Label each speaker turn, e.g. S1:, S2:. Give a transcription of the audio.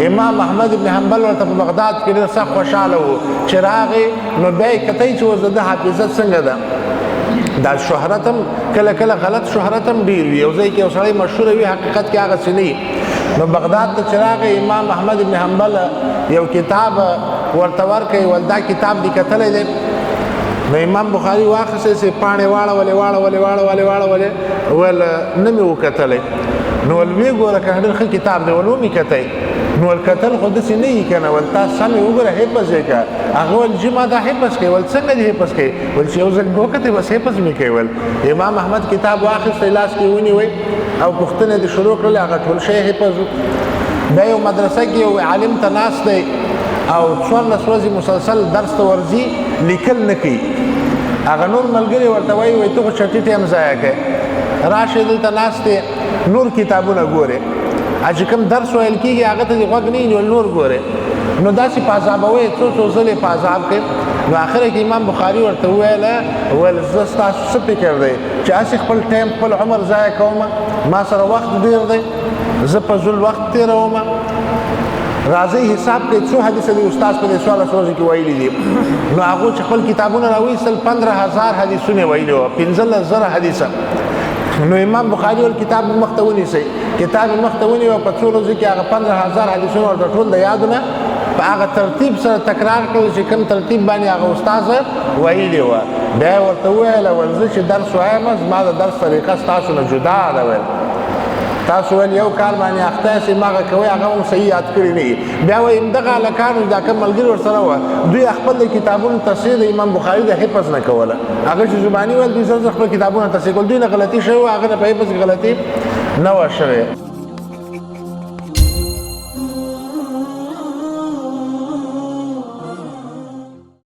S1: امام احمد ابن حنبل ورته په بغداد کې ډېر سخت خوشحاله و چې راغی نو بیا یې کتی چې اوس د ده حافظه څنګه ده دا شهرت هم کله کله غلط شهرت هم ډېر وي یو ځای کې یو سړی مشهوره وي حقیقت کې هغسې نه وي نو بغداد ته چې راغی امام احمد ابن حنبل یو کتاب ورته ورکوي ول دا کتاب دې کتلی دی نو امام بخاري واخیستی چې پاڼې واړولې ول نه مې وکتلی نو ول ویې ګوره که ډېر ښه کتاب دی ول ومې کتی نو ول کتل خو داسې نه وي که نه ول تا سمې وګوره حفظ یې که هغه ول چې ما دا حفظ کوي ول څنګه دې حفظ کوي ول چې یو ځل مې وکتې بس حفظ مې کوي ول امام احمد کتاب واخیستی لاس کې ونیوی او پوښتنې دې شروع کړلې هغه ټول شی حفظ بیا یو مدرسه کې یو عالم ته ناست دی او 14 ورځې مسلسل درس ته ورځي لیکل نه کوي هغه نور ملګري ورته وایي ته خو چټي ټایم ضایع کوې راشئ دلته ناست دی نور کتابونه ګورې چې کوم درس ویل کېږي هغه ته دې غوږ نه نیول نور ګورې نو داسې په عذابوی څو ځلې په عذاب کې نو آخره کې امام بخاري ورته وویله ویل زه ستاسو څه فکر دی چې هسې خپل ټایم خپل عمر ضایع کوم ما سره وخت ډېر دی زه په ذل وخت تېروم راځئ حساب کوئ څو حدیثه دي استاد په دې 14 ورځو کې ویلي دي نو هغو چې خپل کتابونه راویستل 15000 حدیثونه ویلي وه 15000 حدیثه نو امام بخاري ول کتاب مخ ته ونیسئ کتاب مخ ته ونیوه په څو ورځو کې هغه 15000 حدیثونه ورته ټول د یادو نه په هغه ترتیب سره تکرار کړل چې کوم ترتیب باندې هغه استاد ویلي وه بیا یې ورته وویله ول زه چې درس وایم زما د درس طریقه ستاسو نه جدا ده ویل تاسو ول یو کار باندې اخته یاستئ هماغه کوئ هغه هم صحیح یاد کړي نه وي بیا وایي همدغه هلکانو دا کوم ملګري ورسره وه دوی خپل د کتابونو تصحیح د امام بخاري د حفظ نه کوله هغه چې زباني ویل دوی سره خپل کتابونه تصحیح کول دوی نه غلطي شوې وه هغه نه په حفظ کې غلطي نه وه شوې